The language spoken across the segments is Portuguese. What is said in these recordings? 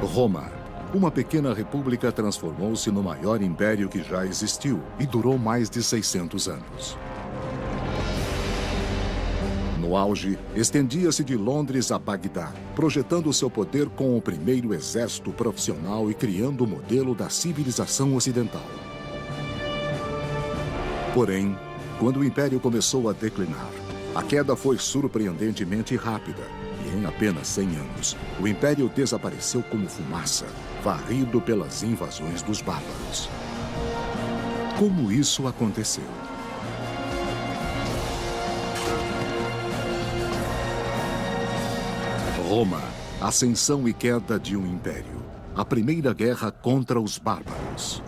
Roma, uma pequena república, transformou-se no maior império que já existiu e durou mais de 600 anos. No auge, estendia-se de Londres a Bagdá, projetando seu poder com o primeiro exército profissional e criando o modelo da civilização ocidental. Porém, quando o império começou a declinar, a queda foi surpreendentemente rápida e, em apenas 100 anos, o império desapareceu como fumaça, varrido pelas invasões dos bárbaros. Como isso aconteceu? Roma, ascensão e queda de um império. A primeira guerra contra os bárbaros.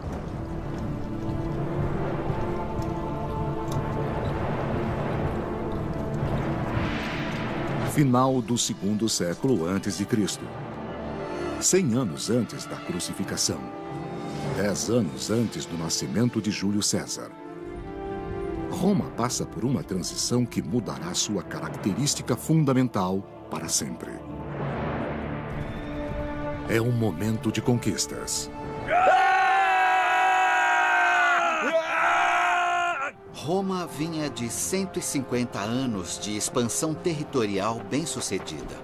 Final do segundo século antes de Cristo. 100 anos antes da crucificação. 10 anos antes do nascimento de Júlio César. Roma passa por uma transição que mudará sua característica fundamental para sempre. É um momento de conquistas. Roma vinha de 150 anos de expansão territorial bem-sucedida.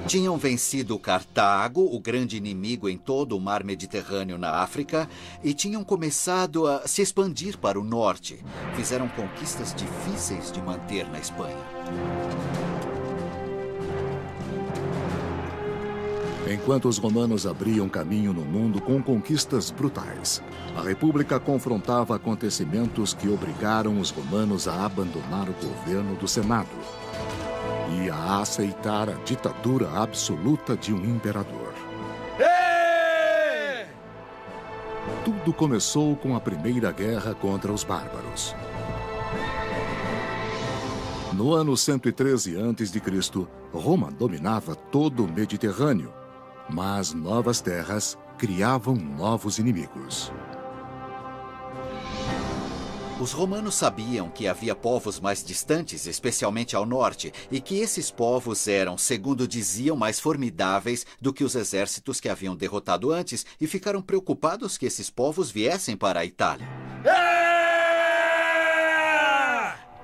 Tinham vencido Cartago, o grande inimigo em todo o mar Mediterrâneo na África, e tinham começado a se expandir para o norte. Fizeram conquistas difíceis de manter na Espanha. Enquanto os romanos abriam caminho no mundo com conquistas brutais, a República confrontava acontecimentos que obrigaram os romanos a abandonar o governo do Senado e a aceitar a ditadura absoluta de um imperador. Tudo começou com a Primeira Guerra contra os bárbaros. No ano 113 a.C., Roma dominava todo o Mediterrâneo, mas novas terras criavam novos inimigos. Os romanos sabiam que havia povos mais distantes, especialmente ao norte, e que esses povos eram, segundo diziam, mais formidáveis do que os exércitos que haviam derrotado antes, e ficaram preocupados que esses povos viessem para a Itália.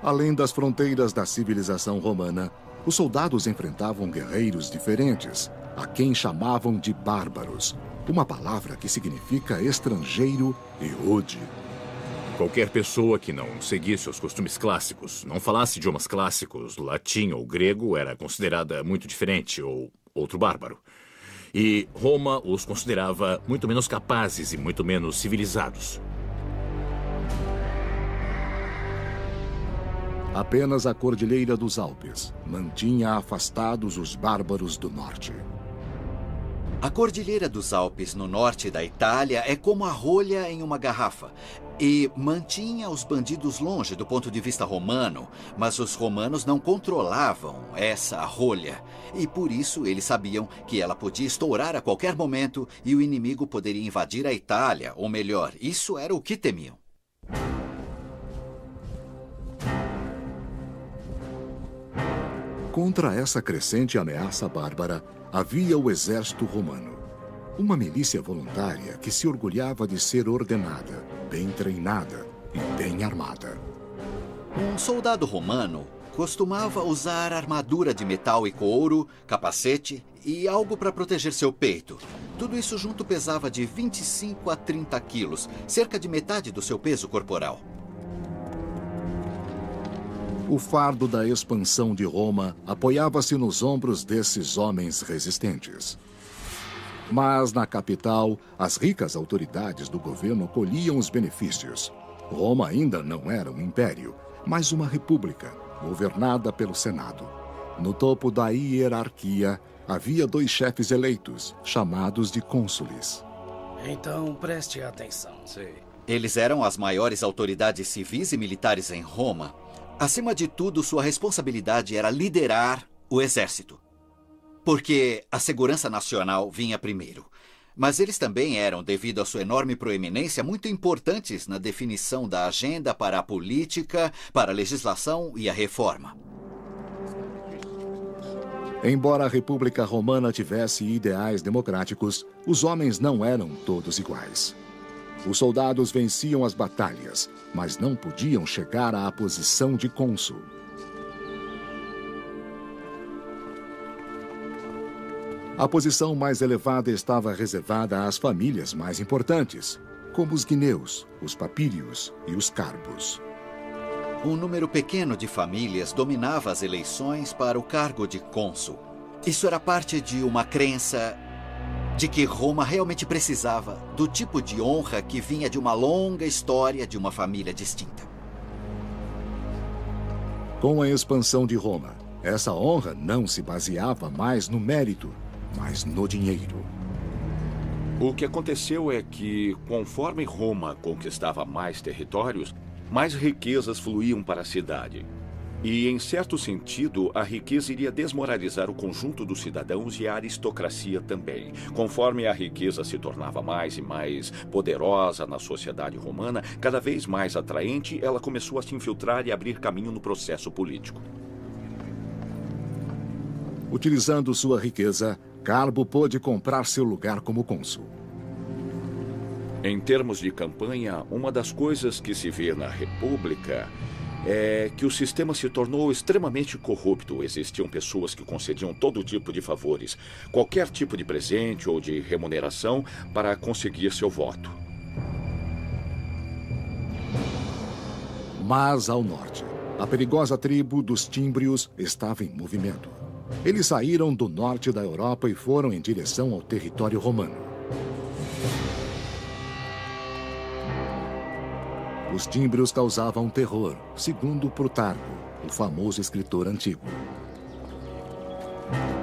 Além das fronteiras da civilização romana, os soldados enfrentavam guerreiros diferentes, a quem chamavam de bárbaros, uma palavra que significa estrangeiro e rude. Qualquer pessoa que não seguisse os costumes clássicos, não falasse idiomas clássicos, latim ou grego, era considerada muito diferente ou outro bárbaro. E Roma os considerava muito menos capazes e muito menos civilizados. Apenas a Cordilheira dos Alpes mantinha afastados os bárbaros do norte. A Cordilheira dos Alpes, no norte da Itália, é como a rolha em uma garrafa. E mantinha os bandidos longe do ponto de vista romano, mas os romanos não controlavam essa rolha. E por isso eles sabiam que ela podia estourar a qualquer momento e o inimigo poderia invadir a Itália, ou melhor, isso era o que temiam. Contra essa crescente ameaça bárbara, havia o exército romano. Uma milícia voluntária que se orgulhava de ser ordenada, bem treinada e bem armada. Um soldado romano costumava usar armadura de metal e couro, capacete e algo para proteger seu peito. Tudo isso junto pesava de 25 a 30 quilos, cerca de metade do seu peso corporal. O fardo da expansão de Roma apoiava-se nos ombros desses homens resistentes. Mas na capital, as ricas autoridades do governo colhiam os benefícios. Roma ainda não era um império, mas uma república, governada pelo Senado. No topo da hierarquia, havia 2 chefes eleitos, chamados de cônsules. Então, preste atenção. Eles eram as maiores autoridades civis e militares em Roma. Acima de tudo, sua responsabilidade era liderar o exército. Porque a segurança nacional vinha primeiro. Mas eles também eram, devido à sua enorme proeminência, muito importantes na definição da agenda para a política, para a legislação e a reforma. Embora a República Romana tivesse ideais democráticos, os homens não eram todos iguais. Os soldados venciam as batalhas, mas não podiam chegar à posição de cônsul. A posição mais elevada estava reservada às famílias mais importantes, como os guineus, os papírios e os carbos. Um número pequeno de famílias dominava as eleições para o cargo de cônsul. Isso era parte de uma crença de que Roma realmente precisava do tipo de honra que vinha de uma longa história de uma família distinta. Com a expansão de Roma, essa honra não se baseava mais no mérito, mas no dinheiro. O que aconteceu é que, conforme Roma conquistava mais territórios, mais riquezas fluíam para a cidade. E, em certo sentido, a riqueza iria desmoralizar o conjunto dos cidadãos e a aristocracia também. Conforme a riqueza se tornava mais e mais poderosa na sociedade romana, cada vez mais atraente, ela começou a se infiltrar e abrir caminho no processo político. Utilizando sua riqueza, Carbo pôde comprar seu lugar como cônsul. Em termos de campanha, uma das coisas que se vê na República é que o sistema se tornou extremamente corrupto. Existiam pessoas que concediam todo tipo de favores, qualquer tipo de presente ou de remuneração para conseguir seu voto. Mas ao norte, a perigosa tribo dos tímbrios estava em movimento. Eles saíram do norte da Europa e foram em direção ao território romano. Os tímbrios causavam terror, segundo Plutarco, o famoso escritor antigo.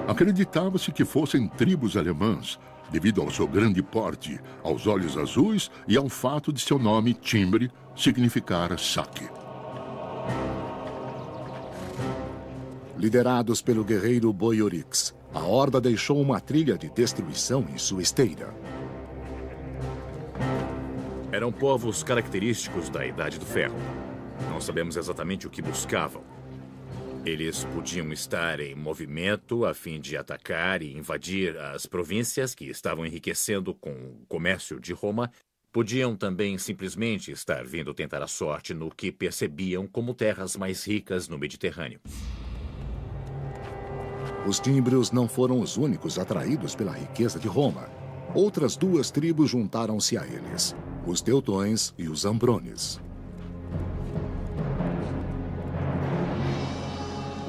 Acreditava-se que fossem tribos alemãs, devido ao seu grande porte, aos olhos azuis e ao fato de seu nome, timbre, significar saque. Liderados pelo guerreiro Boiorix, a horda deixou uma trilha de destruição em sua esteira. Eram povos característicos da Idade do Ferro. Não sabemos exatamente o que buscavam. Eles podiam estar em movimento a fim de atacar e invadir as províncias que estavam enriquecendo com o comércio de Roma. Podiam também simplesmente estar vindo tentar a sorte no que percebiam como terras mais ricas no Mediterrâneo. Os tímbrios não foram os únicos atraídos pela riqueza de Roma. Outras duas tribos juntaram-se a eles, os teutões e os ambrones.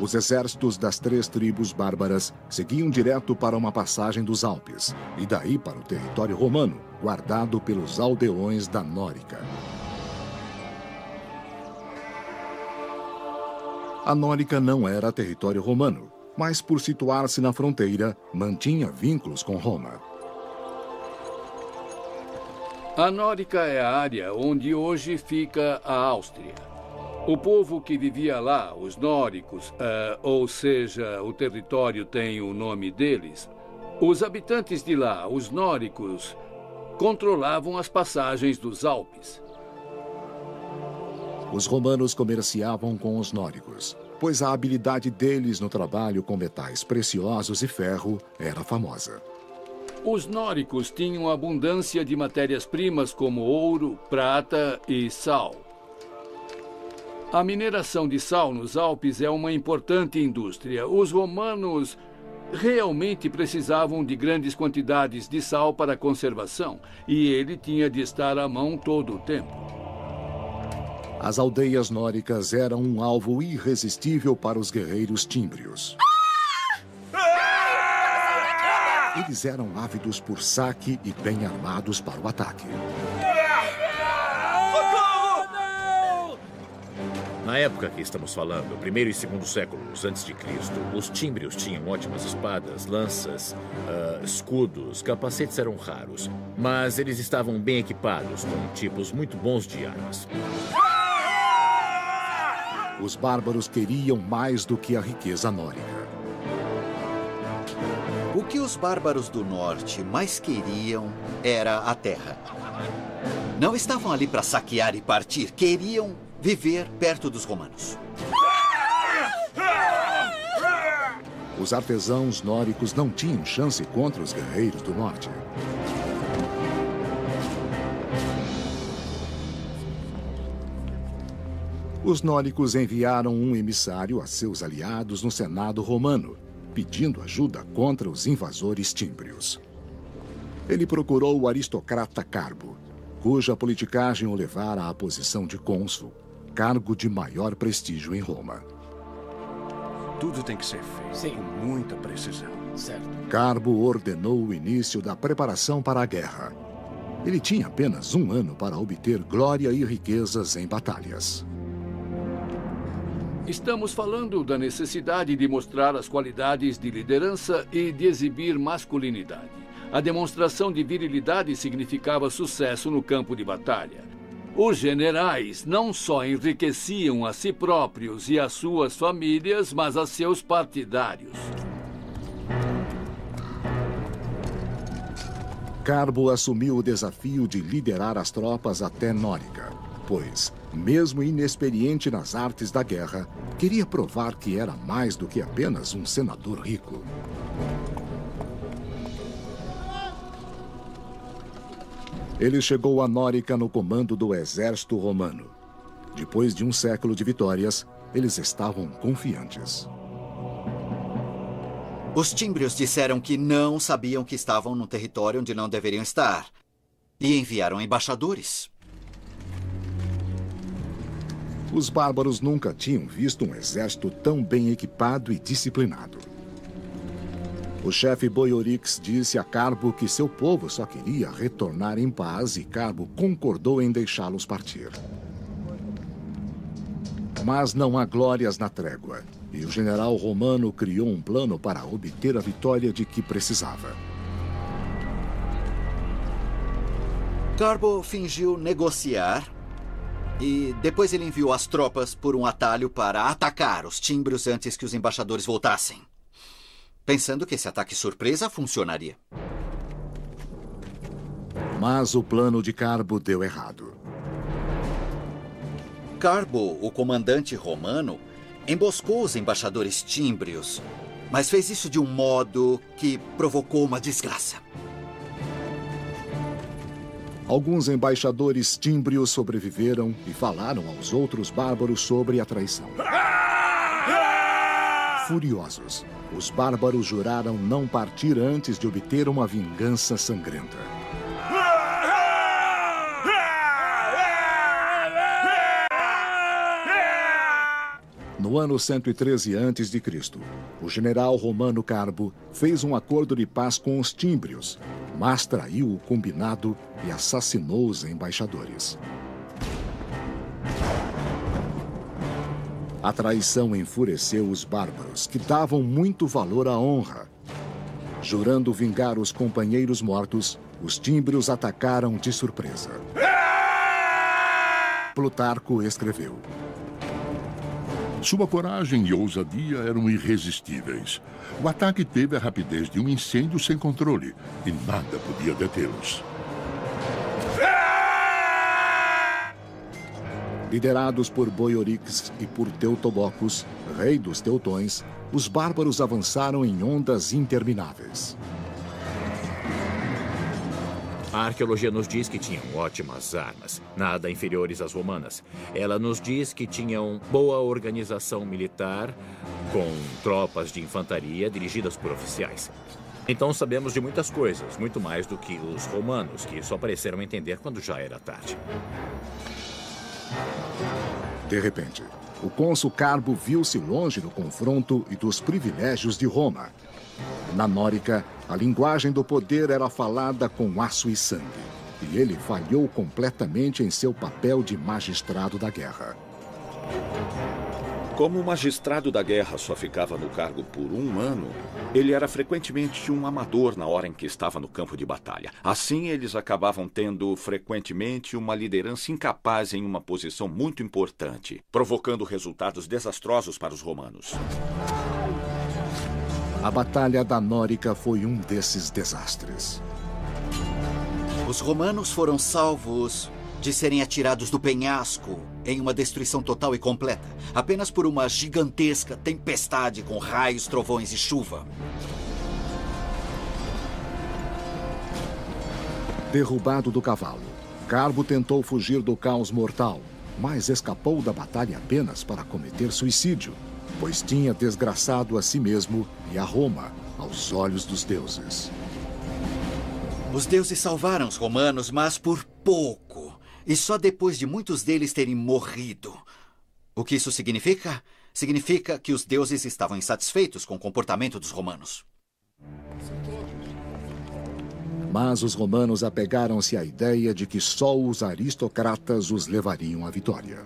Os exércitos das três tribos bárbaras seguiam direto para uma passagem dos Alpes, e daí para o território romano, guardado pelos aldeões da Nórica. A Nórica não era território romano, mas por situar-se na fronteira, mantinha vínculos com Roma. A Nórica é a área onde hoje fica a Áustria. O povo que vivia lá, os nóricos, ou seja, o território tem o nome deles, os habitantes de lá, os nóricos, controlavam as passagens dos Alpes. Os romanos comerciavam com os nóricos, pois a habilidade deles no trabalho com metais preciosos e ferro era famosa. Os nóricos tinham abundância de matérias-primas como ouro, prata e sal. A mineração de sal nos Alpes é uma importante indústria. Os romanos realmente precisavam de grandes quantidades de sal para conservação, e ele tinha de estar à mão todo o tempo. As aldeias nóricas eram um alvo irresistível para os guerreiros tímbrios. Eles eram ávidos por saque e bem armados para o ataque. Na época que estamos falando, primeiro e segundo séculos antes de Cristo, os tímbrios tinham ótimas espadas, lanças, escudos, capacetes eram raros, mas eles estavam bem equipados com tipos muito bons de armas. Os bárbaros queriam mais do que a riqueza nórdica. O que os bárbaros do norte mais queriam era a terra. Não estavam ali para saquear e partir, queriam viver perto dos romanos. os artesãos nórdicos não tinham chance contra os guerreiros do norte. Os nórdicos enviaram um emissário a seus aliados no Senado romano, pedindo ajuda contra os invasores tímbrios. Ele procurou o aristocrata Carbo, cuja politicagem o levara à posição de cônsul, cargo de maior prestígio em Roma. Tudo tem que ser feito com muita precisão. Certo. Carbo ordenou o início da preparação para a guerra. Ele tinha apenas 1 ano para obter glória e riquezas em batalhas. Estamos falando da necessidade de mostrar as qualidades de liderança e de exibir masculinidade. A demonstração de virilidade significava sucesso no campo de batalha. Os generais não só enriqueciam a si próprios e as suas famílias, mas a seus partidários. Carbo assumiu o desafio de liderar as tropas até Nórica, pois, mesmo inexperiente nas artes da guerra, queria provar que era mais do que apenas um senador rico. Ele chegou a Nórica no comando do exército romano. Depois de 1 século de vitórias, eles estavam confiantes. Os tímbrios disseram que não sabiam que estavam num território onde não deveriam estar. E enviaram embaixadores. Os bárbaros nunca tinham visto um exército tão bem equipado e disciplinado. O chefe Boiorix disse a Carbo que seu povo só queria retornar em paz e Carbo concordou em deixá-los partir. Mas não há glórias na trégua, e o general romano criou um plano para obter a vitória de que precisava. Carbo fingiu negociar e depois ele enviou as tropas por um atalho para atacar os tímbrios antes que os embaixadores voltassem, pensando que esse ataque surpresa funcionaria. Mas o plano de Carbo deu errado. Carbo, o comandante romano, emboscou os embaixadores tímbrios, mas fez isso de um modo que provocou uma desgraça. Alguns embaixadores tímbrios sobreviveram e falaram aos outros bárbaros sobre a traição. Furiosos, os bárbaros juraram não partir antes de obter uma vingança sangrenta. No ano 113 a.C., o general romano Carbo fez um acordo de paz com os tímbrios, mas traiu o combinado e assassinou os embaixadores. A traição enfureceu os bárbaros, que davam muito valor à honra. Jurando vingar os companheiros mortos, os tímbrios atacaram de surpresa. Plutarco escreveu: Sua coragem e ousadia eram irresistíveis. O ataque teve a rapidez de um incêndio sem controle e nada podia detê-los. Liderados por Boiorix e por Teutobocos, rei dos teutões, os bárbaros avançaram em ondas intermináveis. A arqueologia nos diz que tinham ótimas armas, nada inferiores às romanas. Ela nos diz que tinham boa organização militar, com tropas de infantaria dirigidas por oficiais. Então sabemos de muitas coisas, muito mais do que os romanos, que só pareceram entender quando já era tarde. De repente, o cônsul Carbo viu-se longe do confronto e dos privilégios de Roma. Na Nórica, a linguagem do poder era falada com aço e sangue, e ele falhou completamente em seu papel de magistrado da guerra. Como o magistrado da guerra só ficava no cargo por 1 ano, ele era frequentemente um amador na hora em que estava no campo de batalha. Assim, eles acabavam tendo frequentemente uma liderança incapaz em uma posição muito importante, provocando resultados desastrosos para os romanos. A Batalha da Nórica foi um desses desastres. Os romanos foram salvos de serem atirados do penhasco em uma destruição total e completa, apenas por uma gigantesca tempestade com raios, trovões e chuva. Derrubado do cavalo, Carbo tentou fugir do caos mortal, mas escapou da batalha apenas para cometer suicídio, pois tinha desgraçado a si mesmo e a Roma aos olhos dos deuses. Os deuses salvaram os romanos, mas por pouco. E só depois de muitos deles terem morrido. O que isso significa? Significa que os deuses estavam insatisfeitos com o comportamento dos romanos. Mas os romanos apegaram-se à ideia de que só os aristocratas os levariam à vitória.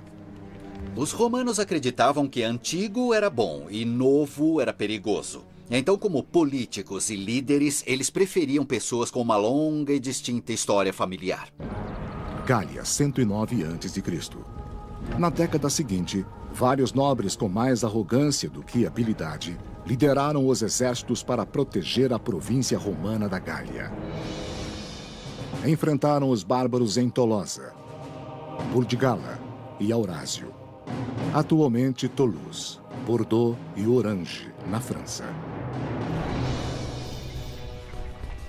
Os romanos acreditavam que antigo era bom e novo era perigoso. Então, como políticos e líderes, eles preferiam pessoas com uma longa e distinta história familiar. Gália, 109 a.C. Na década seguinte, vários nobres com mais arrogância do que habilidade lideraram os exércitos para proteger a província romana da Gália. Enfrentaram os bárbaros em Tolosa, Burdigala e Aurásio. Atualmente Toulouse, Bordeaux e Orange, na França.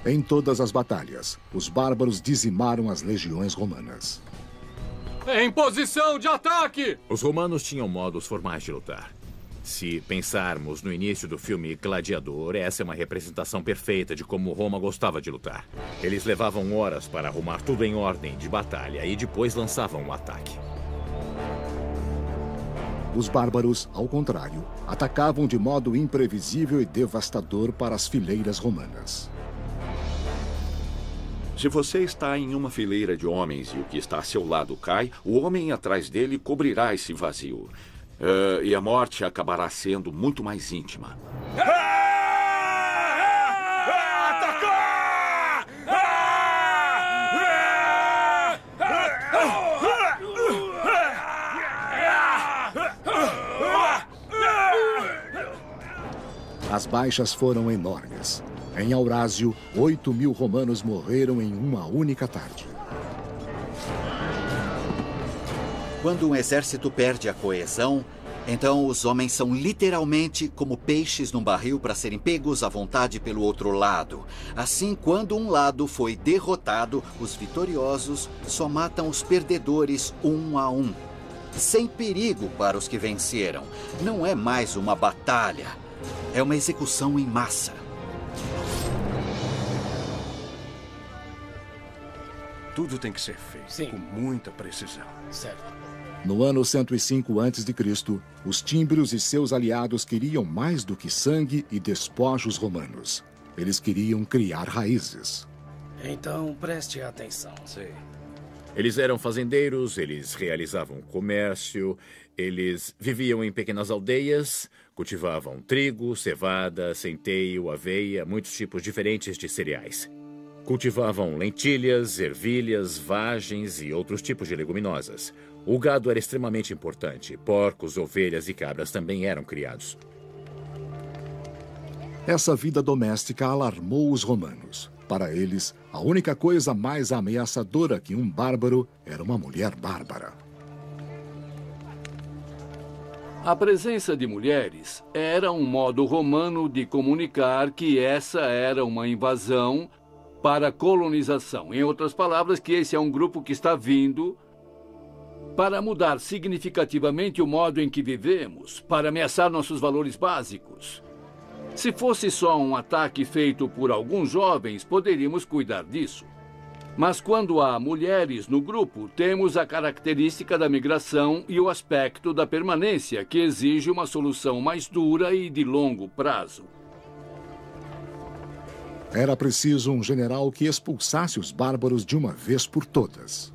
Em todas as batalhas, os bárbaros dizimaram as legiões romanas. Em posição de ataque! Os romanos tinham modos formais de lutar. Se pensarmos no início do filme Gladiador, essa é uma representação perfeita de como Roma gostava de lutar. Eles levavam horas para arrumar tudo em ordem de batalha e depois lançavam um ataque. Os bárbaros, ao contrário, atacavam de modo imprevisível e devastador para as fileiras romanas. Se você está em uma fileira de homens e o que está a seu lado cai, o homem atrás dele cobrirá esse vazio. E a morte acabará sendo muito mais íntima. As baixas foram enormes. Em Aurásio, 8.000 romanos morreram em uma única tarde. Quando um exército perde a coesão, então os homens são literalmente como peixes num barril para serem pegos à vontade pelo outro lado. Assim, quando um lado foi derrotado, os vitoriosos só matam os perdedores um a um. Sem perigo para os que venceram. Não é mais uma batalha. É uma execução em massa. Tudo tem que ser feito com muita precisão. Certo. No ano 105 a.C., os tímbrios e seus aliados queriam mais do que sangue e despojos romanos. Eles queriam criar raízes. Então, preste atenção. Sim. Eles eram fazendeiros, eles realizavam comércio, eles viviam em pequenas aldeias, cultivavam trigo, cevada, centeio, aveia, muitos tipos diferentes de cereais. Cultivavam lentilhas, ervilhas, vagens e outros tipos de leguminosas. O gado era extremamente importante. Porcos, ovelhas e cabras também eram criados. Essa vida doméstica alarmou os romanos. Para eles, a única coisa mais ameaçadora que um bárbaro era uma mulher bárbara. A presença de mulheres era um modo romano de comunicar que essa era uma invasão para colonização. Em outras palavras, que esse é um grupo que está vindo para mudar significativamente o modo em que vivemos, para ameaçar nossos valores básicos. Se fosse só um ataque feito por alguns jovens, poderíamos cuidar disso. Mas quando há mulheres no grupo, temos a característica da migração e o aspecto da permanência, que exige uma solução mais dura e de longo prazo. Era preciso um general que expulsasse os bárbaros de uma vez por todas.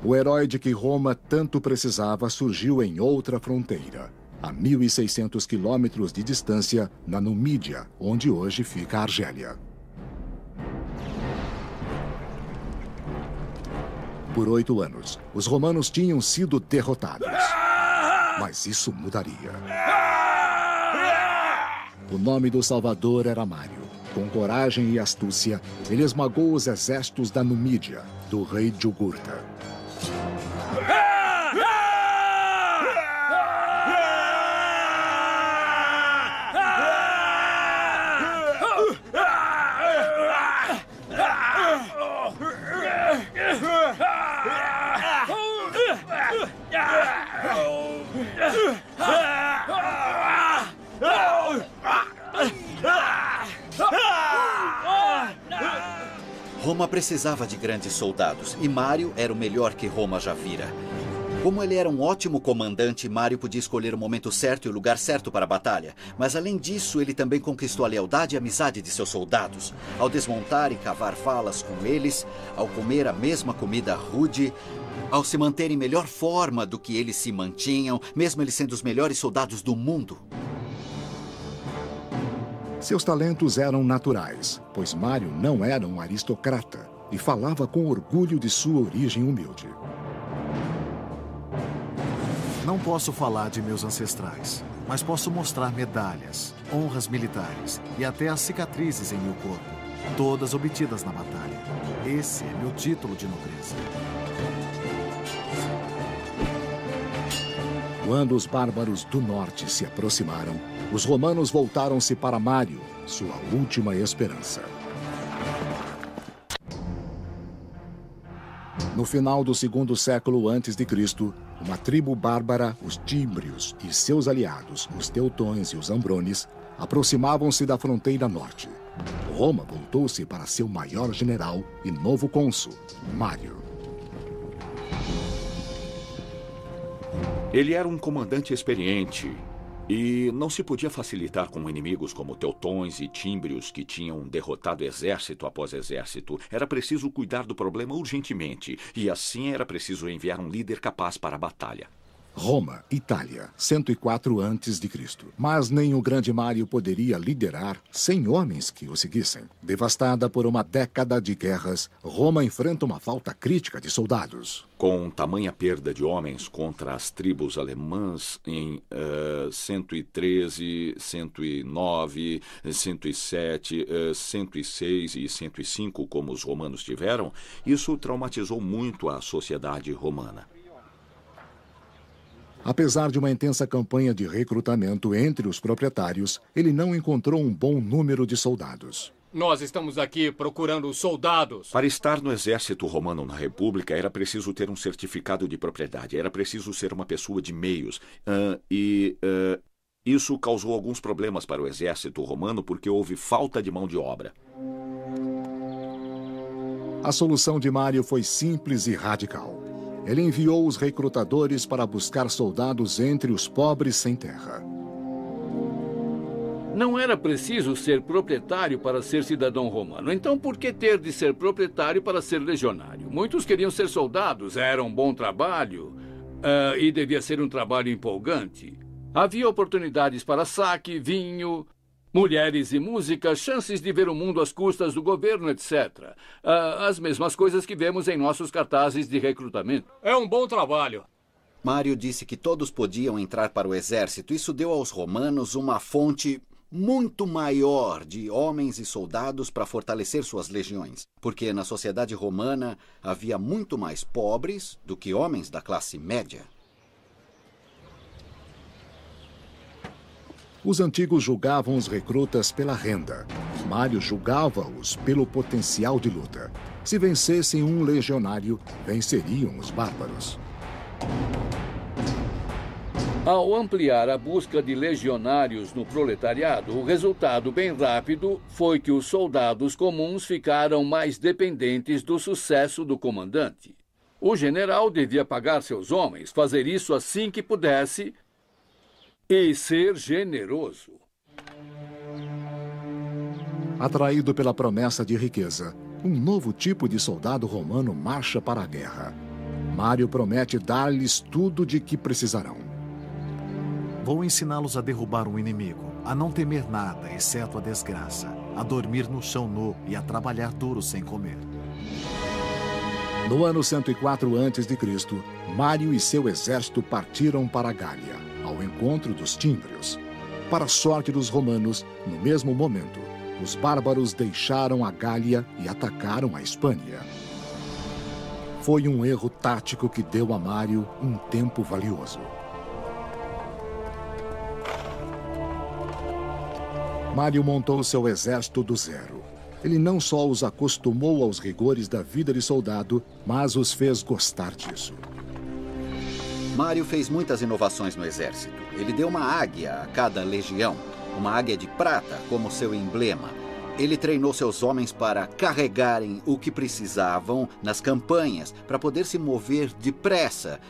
O herói de que Roma tanto precisava surgiu em outra fronteira, a 1.600 quilômetros de distância, na Numídia, onde hoje fica a Argélia. Por 8 anos, os romanos tinham sido derrotados. Mas isso mudaria. O nome do Salvador era Mário. Com coragem e astúcia, ele esmagou os exércitos da Numídia, do rei Jugurta. Roma precisava de grandes soldados e Mário era o melhor que Roma já vira. Como ele era um ótimo comandante, Mário podia escolher o momento certo e o lugar certo para a batalha. Mas além disso, ele também conquistou a lealdade e a amizade de seus soldados. Ao desmontar e cavar valas com eles, ao comer a mesma comida rude, ao se manter em melhor forma do que eles se mantinham, mesmo eles sendo os melhores soldados do mundo. Seus talentos eram naturais, pois Mário não era um aristocrata e falava com orgulho de sua origem humilde. Não posso falar de meus ancestrais, mas posso mostrar medalhas, honras militares e até as cicatrizes em meu corpo, todas obtidas na batalha. Esse é meu título de nobreza. Quando os bárbaros do norte se aproximaram, os romanos voltaram-se para Mário, sua última esperança. No final do segundo século a.C., uma tribo bárbara, os tímbrios, e seus aliados, os teutões e os ambrones, aproximavam-se da fronteira norte. Roma voltou-se para seu maior general e novo cônsul, Mário. Ele era um comandante experiente e não se podia facilitar com inimigos como teutões e tímbrios que tinham derrotado exército após exército. Era preciso cuidar do problema urgentemente e assim era preciso enviar um líder capaz para a batalha. Roma, Itália, 104 a.C. Mas nem o grande Mário poderia liderar sem homens que o seguissem. Devastada por uma década de guerras, Roma enfrenta uma falta crítica de soldados. Com tamanha perda de homens contra as tribos alemãs em 113, 109, 107, 106 e 105, como os romanos tiveram, isso traumatizou muito a sociedade romana. Apesar de uma intensa campanha de recrutamento entre os proprietários, ele não encontrou um bom número de soldados. Nós estamos aqui procurando soldados. Para estar no exército romano na República, era preciso ter um certificado de propriedade. Era preciso ser uma pessoa de meios. Isso causou alguns problemas para o exército romano porque houve falta de mão de obra. A solução de Mário foi simples e radical. Ele enviou os recrutadores para buscar soldados entre os pobres sem terra. Não era preciso ser proprietário para ser cidadão romano. Então, por que ter de ser proprietário para ser legionário? Muitos queriam ser soldados, era um bom trabalho e devia ser um trabalho empolgante. Havia oportunidades para saque, vinho, mulheres e música, chances de ver o mundo às custas do governo, etc. As mesmas coisas que vemos em nossos cartazes de recrutamento. É um bom trabalho. Mário disse que todos podiam entrar para o exército. Isso deu aos romanos uma fonte muito maior de homens e soldados para fortalecer suas legiões. Porque na sociedade romana havia muito mais pobres do que homens da classe média. Os antigos julgavam os recrutas pela renda. Mário julgava-os pelo potencial de luta. Se vencessem um legionário, venceriam os bárbaros. Ao ampliar a busca de legionários no proletariado, o resultado bem rápido foi que os soldados comuns ficaram mais dependentes do sucesso do comandante. O general devia pagar seus homens, fazer isso assim que pudesse e ser generoso. Atraído pela promessa de riqueza, um novo tipo de soldado romano marcha para a guerra. Mário promete dar-lhes tudo de que precisarão. Vou ensiná-los a derrubar um inimigo, a não temer nada, exceto a desgraça, a dormir no chão nu e a trabalhar duro sem comer. No ano 104 a.C., Mário e seu exército partiram para a Gália, ao encontro dos tímbrios. Para a sorte dos romanos, no mesmo momento, os bárbaros deixaram a Gália e atacaram a Espanha. Foi um erro tático que deu a Mário um tempo valioso. Mário montou seu exército do zero. Ele não só os acostumou aos rigores da vida de soldado, mas os fez gostar disso. Mário fez muitas inovações no exército. Ele deu uma águia a cada legião, uma águia de prata como seu emblema. Ele treinou seus homens para carregarem o que precisavam nas campanhas, para poder se mover depressa.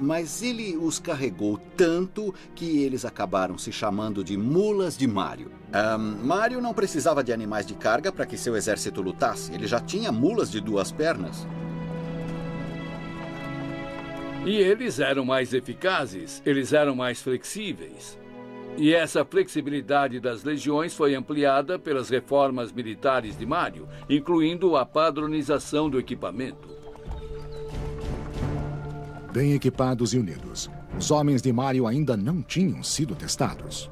Mas ele os carregou tanto que eles acabaram se chamando de mulas de Mário. Mário não precisava de animais de carga para que seu exército lutasse. Ele já tinha mulas de 2 pernas. E eles eram mais eficazes, eles eram mais flexíveis. E essa flexibilidade das legiões foi ampliada pelas reformas militares de Mário, incluindo a padronização do equipamento. Bem equipados e unidos, os homens de Mário ainda não tinham sido testados.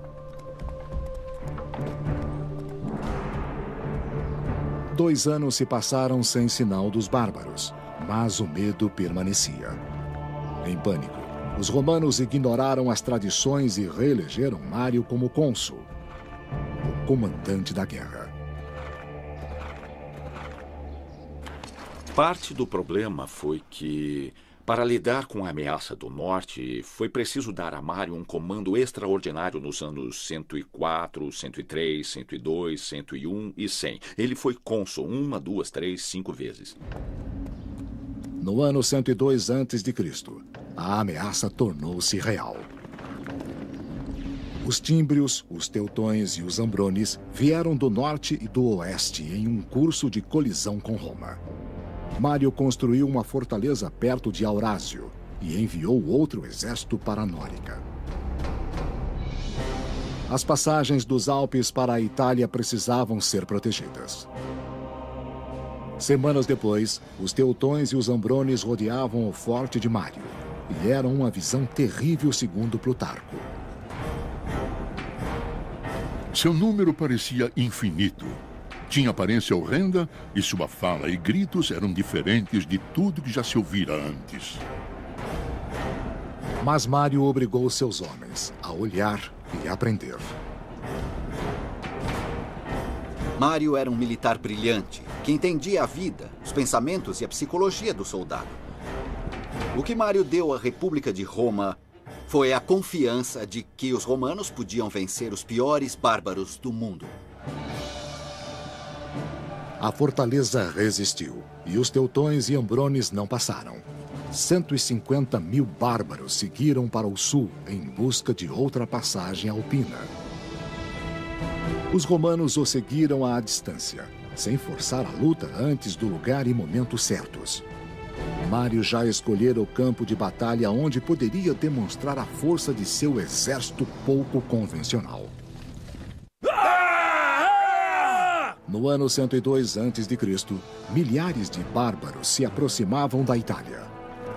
2 anos se passaram sem sinal dos bárbaros, mas o medo permanecia. Em pânico, os romanos ignoraram as tradições e reelegeram Mário como cônsul, o comandante da guerra. Parte do problema foi que, para lidar com a ameaça do norte, foi preciso dar a Mário um comando extraordinário nos anos 104, 103, 102, 101 e 100. Ele foi cônsul 1, 2, 3, 5 vezes. No ano 102 a.C., a ameaça tornou-se real. Os tímbrios, os teutões e os ambrones vieram do norte e do oeste em um curso de colisão com Roma. Mário construiu uma fortaleza perto de Aurásio e enviou outro exército para a Nórica. As passagens dos Alpes para a Itália precisavam ser protegidas. Semanas depois, os teutões e os ambrones rodeavam o forte de Mário, e eram uma visão terrível segundo Plutarco. Seu número parecia infinito. Tinha aparência horrenda e sua fala e gritos eram diferentes de tudo que já se ouvira antes. Mas Mário obrigou seus homens a olhar e aprender. Mário era um militar brilhante, que entendia a vida, os pensamentos e a psicologia do soldado. O que Mário deu à República de Roma foi a confiança de que os romanos podiam vencer os piores bárbaros do mundo. A fortaleza resistiu, e os teutões e ambrones não passaram. 150.000 bárbaros seguiram para o sul em busca de outra passagem alpina. Os romanos o seguiram à distância, sem forçar a luta antes do lugar e momento certos. Mário já escolhera o campo de batalha onde poderia demonstrar a força de seu exército pouco convencional. No ano 102 a.C., milhares de bárbaros se aproximavam da Itália.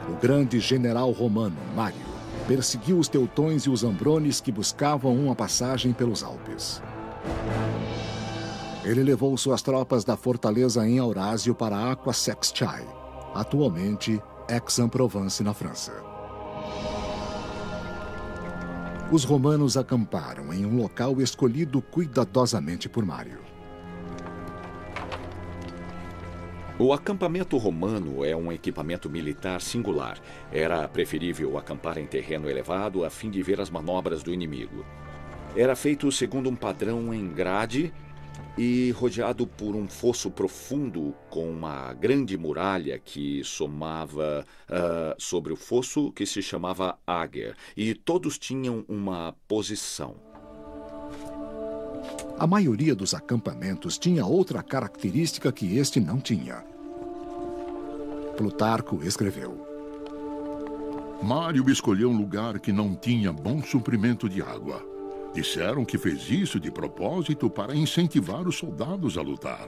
O grande general romano, Mário, perseguiu os teutões e os ambrones que buscavam uma passagem pelos Alpes. Ele levou suas tropas da fortaleza em Aurásio para Aqua Sextiae, atualmente Aix-en-Provence, na França. Os romanos acamparam em um local escolhido cuidadosamente por Mário. O acampamento romano é um equipamento militar singular. Era preferível acampar em terreno elevado a fim de ver as manobras do inimigo. Era feito segundo um padrão em grade e rodeado por um fosso profundo com uma grande muralha que somava sobre o fosso, que se chamava Ager, e todos tinham uma posição. A maioria dos acampamentos tinha outra característica que este não tinha. Plutarco escreveu: Mário escolheu um lugar que não tinha bom suprimento de água. Disseram que fez isso de propósito para incentivar os soldados a lutar.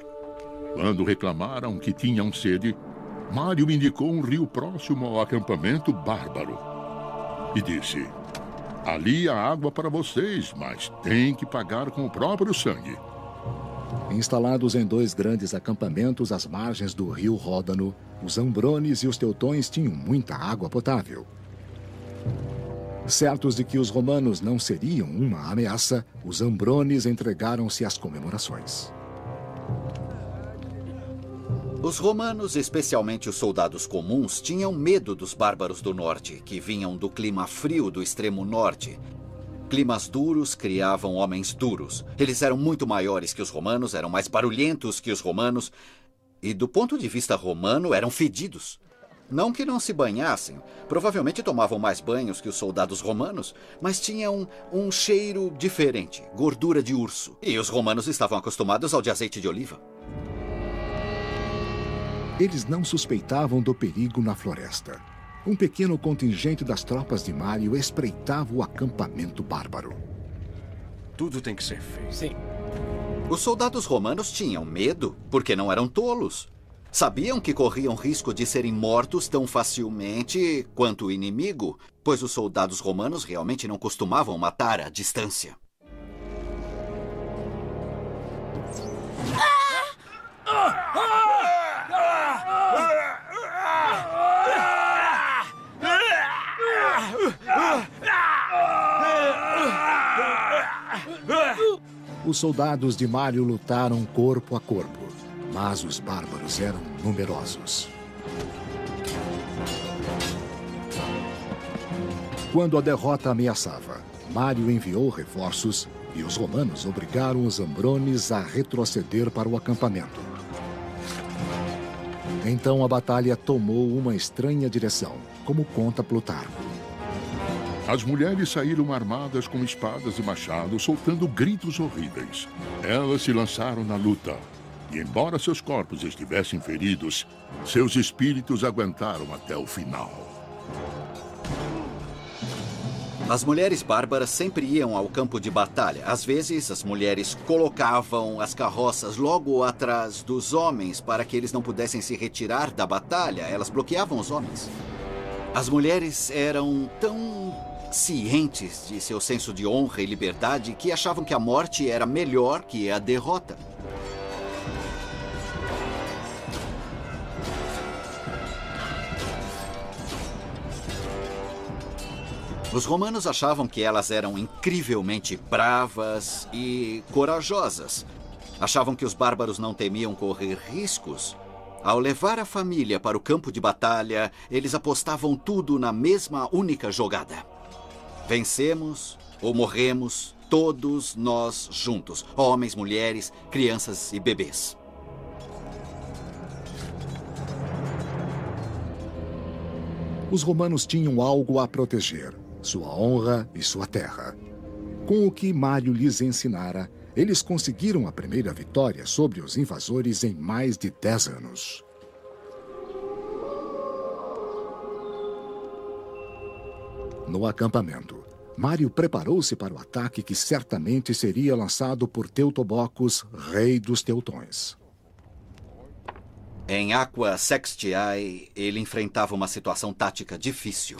Quando reclamaram que tinham sede, Mário indicou um rio próximo ao acampamento bárbaro e disse: ali há água para vocês, mas tem que pagar com o próprio sangue. Instalados em 2 grandes acampamentos às margens do rio Ródano, os ambrones e os teutões tinham muita água potável. Certos de que os romanos não seriam uma ameaça, os ambrones entregaram-se às comemorações. Os romanos, especialmente os soldados comuns, tinham medo dos bárbaros do norte, que vinham do clima frio do extremo norte. Climas duros criavam homens duros. Eles eram muito maiores que os romanos, eram mais barulhentos que os romanos. E, do ponto de vista romano, eram fedidos. Não que não se banhassem. Provavelmente tomavam mais banhos que os soldados romanos, mas tinham um cheiro diferente, gordura de urso. E os romanos estavam acostumados ao de azeite de oliva. Eles não suspeitavam do perigo na floresta. Um pequeno contingente das tropas de Mário espreitava o acampamento bárbaro. Tudo tem que ser feito. Sim. Os soldados romanos tinham medo, porque não eram tolos. Sabiam que corriam risco de serem mortos tão facilmente quanto o inimigo, pois os soldados romanos realmente não costumavam matar à distância. Os soldados de Mário lutaram corpo a corpo, mas os bárbaros eram numerosos. Quando a derrota ameaçava, Mário enviou reforços e os romanos obrigaram os ambrones a retroceder para o acampamento. Então a batalha tomou uma estranha direção, como conta Plutarco. As mulheres saíram armadas com espadas e machados, soltando gritos horríveis. Elas se lançaram na luta. E, embora seus corpos estivessem feridos, seus espíritos aguentaram até o final. As mulheres bárbaras sempre iam ao campo de batalha. Às vezes, as mulheres colocavam as carroças logo atrás dos homens para que eles não pudessem se retirar da batalha. Elas bloqueavam os homens. As mulheres eram tão cientes de seu senso de honra e liberdade que achavam que a morte era melhor que a derrota. Os romanos achavam que elas eram incrivelmente bravas e corajosas. Achavam que os bárbaros não temiam correr riscos. Ao levar a família para o campo de batalha, eles apostavam tudo na mesma única jogada. Vencemos ou morremos, todos nós juntos. Homens, mulheres, crianças e bebês. Os romanos tinham algo a proteger: sua honra e sua terra. Com o que Mário lhes ensinara, eles conseguiram a primeira vitória sobre os invasores em mais de 10 anos. No acampamento, Mário preparou-se para o ataque que certamente seria lançado por Teutobocos, rei dos teutões. Em Aquae Sextiae, ele enfrentava uma situação tática difícil.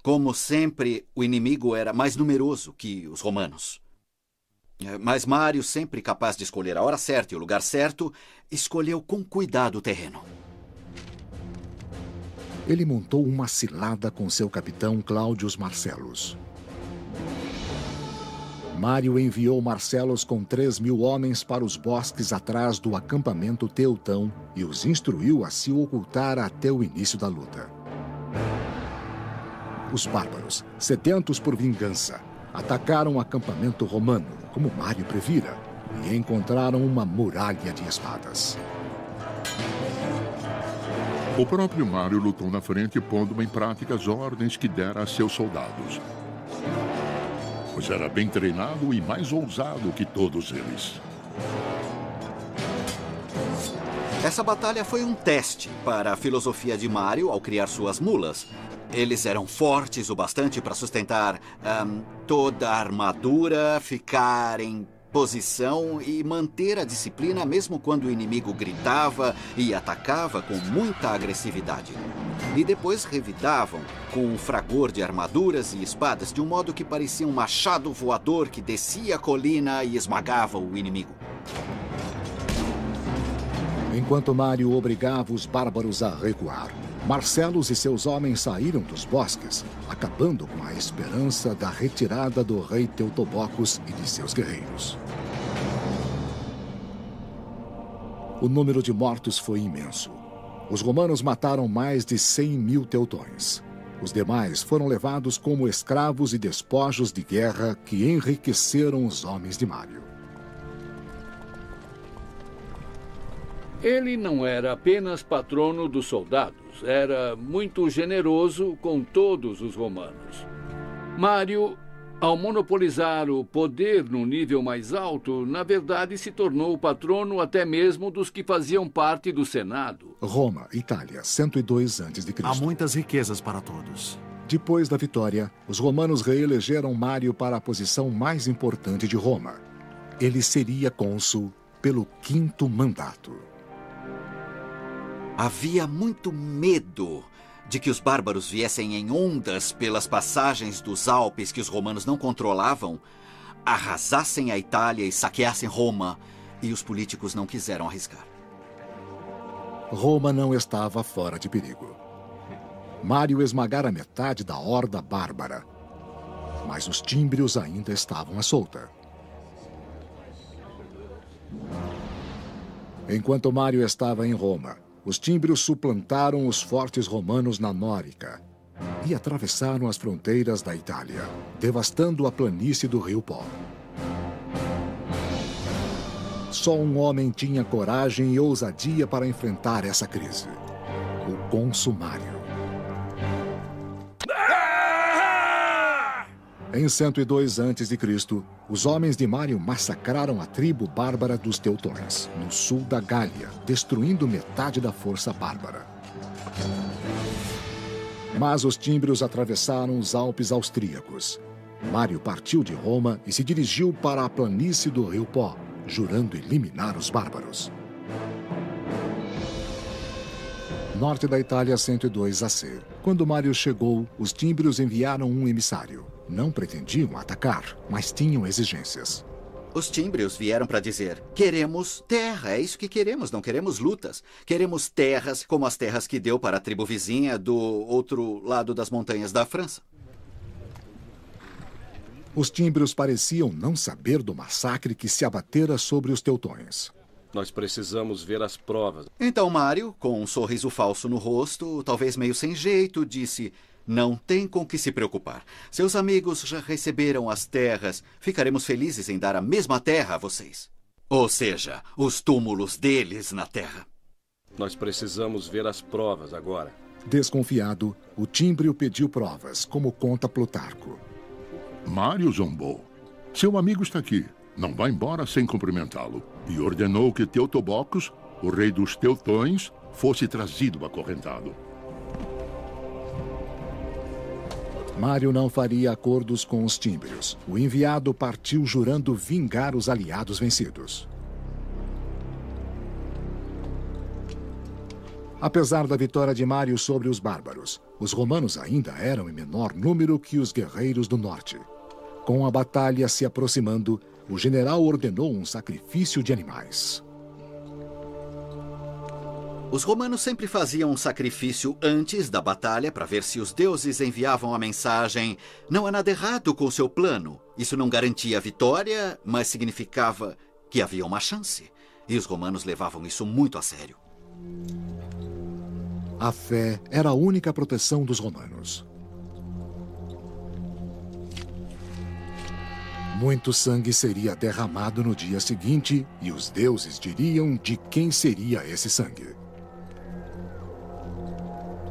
Como sempre, o inimigo era mais numeroso que os romanos. Mas Mário, sempre capaz de escolher a hora certa e o lugar certo, escolheu com cuidado o terreno. Ele montou uma cilada com seu capitão Cláudius Marcellus. Mário enviou Marcellus com 3.000 homens para os bosques atrás do acampamento teutão e os instruiu a se ocultar até o início da luta. Os bárbaros, sedentos por vingança, atacaram o acampamento romano, como Mário previra, e encontraram uma muralha de espadas. O próprio Mário lutou na frente, pondo em prática as ordens que dera a seus soldados. Pois era bem treinado e mais ousado que todos eles. Essa batalha foi um teste para a filosofia de Mário ao criar suas mulas. Eles eram fortes o bastante para sustentar toda a armadura, ficar em posição e manter a disciplina mesmo quando o inimigo gritava e atacava com muita agressividade. E depois revidavam com um fragor de armaduras e espadas de um modo que parecia um machado voador que descia a colina e esmagava o inimigo. Enquanto Mário obrigava os bárbaros a recuar, Marcellus e seus homens saíram dos bosques, acabando com a esperança da retirada do rei Teutobocos e de seus guerreiros. O número de mortos foi imenso. Os romanos mataram mais de 100.000 teutões. Os demais foram levados como escravos e despojos de guerra que enriqueceram os homens de Mário. Ele não era apenas patrono dos soldados, era muito generoso com todos os romanos. Mário, ao monopolizar o poder no nível mais alto, na verdade se tornou patrono até mesmo dos que faziam parte do Senado. Roma, Itália, 102 a.C. Há muitas riquezas para todos. Depois da vitória, os romanos reelegeram Mário para a posição mais importante de Roma. Ele seria cônsul pelo 5º mandato. Havia muito medo de que os bárbaros viessem em ondas pelas passagens dos Alpes que os romanos não controlavam, arrasassem a Itália e saqueassem Roma, e os políticos não quiseram arriscar. Roma não estava fora de perigo. Mário esmagara metade da horda bárbara, mas os tímbrios ainda estavam à solta. Enquanto Mário estava em Roma, os tímbrios suplantaram os fortes romanos na Nórica e atravessaram as fronteiras da Itália, devastando a planície do rio Po. Só um homem tinha coragem e ousadia para enfrentar essa crise: o cônsul Mário. Em 102 a.C., os homens de Mário massacraram a tribo bárbara dos Teutões, no sul da Gália, destruindo metade da força bárbara. Mas os tímbrios atravessaram os Alpes austríacos. Mário partiu de Roma e se dirigiu para a planície do rio Po, jurando eliminar os bárbaros. Norte da Itália, 102 AC. Quando Mário chegou, os tímbrios enviaram um emissário. Não pretendiam atacar, mas tinham exigências. Os tímbrios vieram para dizer: queremos terra, é isso que queremos, não queremos lutas. Queremos terras como as terras que deu para a tribo vizinha do outro lado das montanhas da França. Os tímbrios pareciam não saber do massacre que se abatera sobre os teutões. Nós precisamos ver as provas. Então Mário, com um sorriso falso no rosto, talvez meio sem jeito, disse: não tem com que se preocupar. Seus amigos já receberam as terras. Ficaremos felizes em dar a mesma terra a vocês. Ou seja, os túmulos deles na terra. Nós precisamos ver as provas agora. Desconfiado, o tímbrio pediu provas, como conta Plutarco. Mário zombou. Seu amigo está aqui. Não vá embora sem cumprimentá-lo. E ordenou que Teutobocos, o rei dos Teutões, fosse trazido acorrentado. Mário não faria acordos com os tímbrios. O enviado partiu jurando vingar os aliados vencidos. Apesar da vitória de Mário sobre os bárbaros, os romanos ainda eram em menor número que os guerreiros do norte. Com a batalha se aproximando, o general ordenou um sacrifício de animais. Os romanos sempre faziam um sacrifício antes da batalha para ver se os deuses enviavam a mensagem: não há nada errado com o seu plano. Isso não garantia a vitória, mas significava que havia uma chance. E os romanos levavam isso muito a sério. A fé era a única proteção dos romanos. Muito sangue seria derramado no dia seguinte e os deuses diriam de quem seria esse sangue.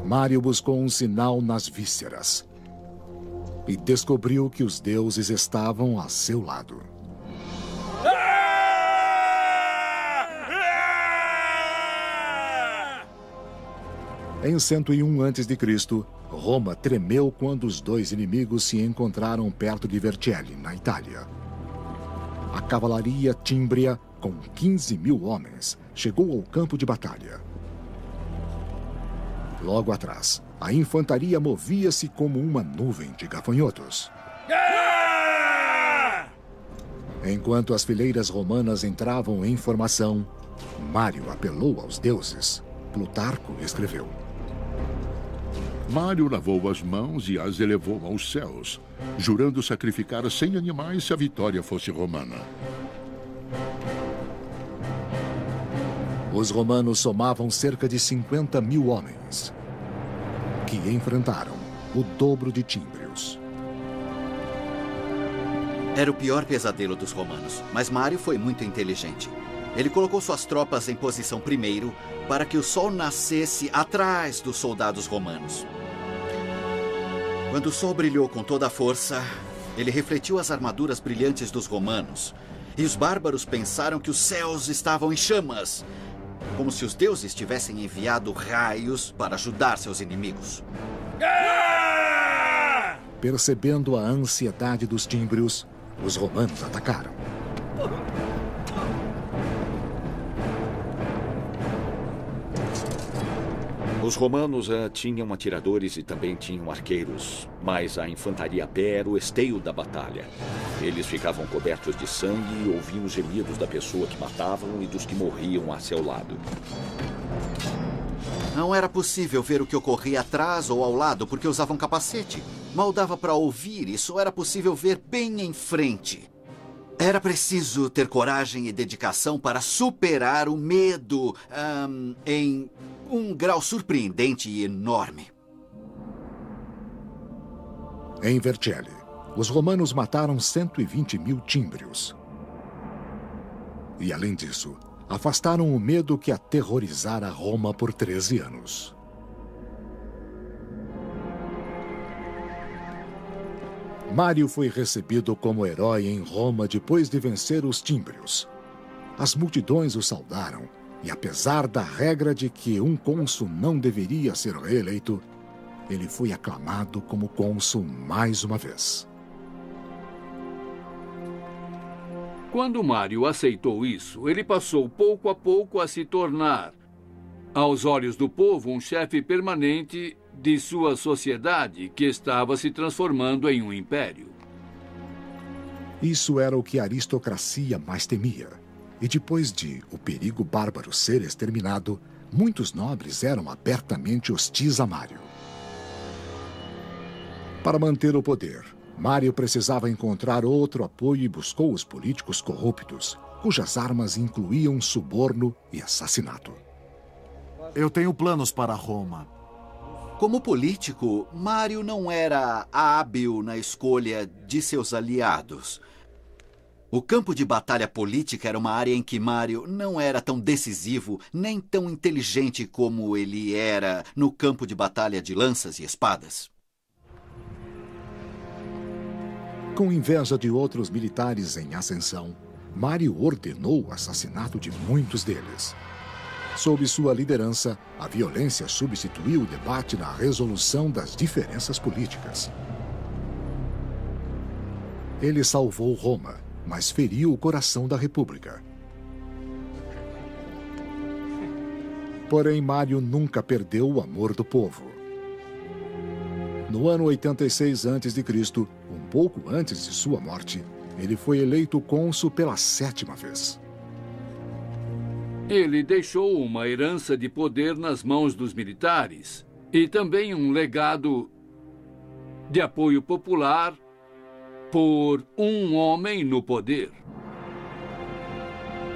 Mário buscou um sinal nas vísceras e descobriu que os deuses estavam a seu lado. Em 101 a.C., Roma tremeu quando os dois inimigos se encontraram perto de Vercelli, na Itália. A cavalaria tímbria, com 15.000 homens, chegou ao campo de batalha. Logo atrás, a infantaria movia-se como uma nuvem de gafanhotos. Enquanto as fileiras romanas entravam em formação, Mário apelou aos deuses. Plutarco escreveu: Mário lavou as mãos e as elevou aos céus, jurando sacrificar 100 animais se a vitória fosse romana. Os romanos somavam cerca de 50.000 homens, que enfrentaram o dobro de tímbrios. Era o pior pesadelo dos romanos, mas Mário foi muito inteligente. Ele colocou suas tropas em posição primeiro para que o sol nascesse atrás dos soldados romanos. Quando o sol brilhou com toda a força, ele refletiu as armaduras brilhantes dos romanos. E os bárbaros pensaram que os céus estavam em chamas, como se os deuses tivessem enviado raios para ajudar seus inimigos. Percebendo a ansiedade dos tímbrios, os romanos atacaram. Os romanos tinham atiradores e também tinham arqueiros, mas a infantaria a pé era o esteio da batalha. Eles ficavam cobertos de sangue e ouviam os gemidos da pessoa que matavam e dos que morriam a seu lado. Não era possível ver o que ocorria atrás ou ao lado porque usavam capacete. Mal dava para ouvir e só era possível ver bem em frente. Era preciso ter coragem e dedicação para superar o medo em um grau surpreendente e enorme. Em Vercelli, os romanos mataram 120.000 tímbrios. E, além disso, afastaram o medo que aterrorizara Roma por 13 anos. Mário foi recebido como herói em Roma depois de vencer os tímbrios. As multidões o saudaram, e apesar da regra de que um cônsul não deveria ser reeleito, ele foi aclamado como cônsul mais uma vez. Quando Mário aceitou isso, ele passou pouco a pouco a se tornar, aos olhos do povo, um chefe permanente de sua sociedade que estava se transformando em um império. Isso era o que a aristocracia mais temia. E depois de o perigo bárbaro ser exterminado, muitos nobres eram abertamente hostis a Mário. Para manter o poder, Mário precisava encontrar outro apoio e buscou os políticos corruptos, cujas armas incluíam suborno e assassinato. Eu tenho planos para Roma. Como político, Mário não era hábil na escolha de seus aliados. O campo de batalha política era uma área em que Mário não era tão decisivo nem tão inteligente como ele era no campo de batalha de lanças e espadas. Com inveja de outros militares em ascensão, Mário ordenou o assassinato de muitos deles. Sob sua liderança, a violência substituiu o debate na resolução das diferenças políticas. Ele salvou Roma, mas feriu o coração da República. Porém, Mário nunca perdeu o amor do povo. No ano 86 a.C., um pouco antes de sua morte, ele foi eleito cônsul pela 7ª vez. Ele deixou uma herança de poder nas mãos dos militares e também um legado de apoio popular por um homem no poder.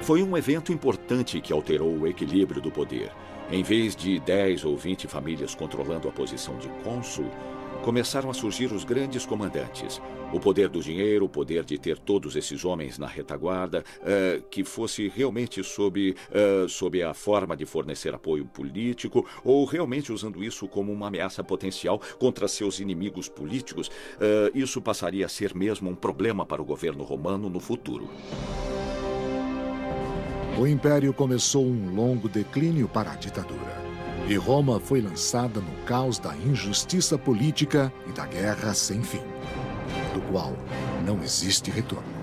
Foi um evento importante que alterou o equilíbrio do poder. Em vez de 10 ou 20 famílias controlando a posição de cônsul, começaram a surgir os grandes comandantes. O poder do dinheiro, o poder de ter todos esses homens na retaguarda, que fosse realmente sob a forma de fornecer apoio político, ou realmente usando isso como uma ameaça potencial contra seus inimigos políticos. Isso passaria a ser mesmo um problema para o governo romano no futuro. O Império começou um longo declínio para a ditadura. E Roma foi lançada no caos da injustiça política e da guerra sem fim, do qual não existe retorno.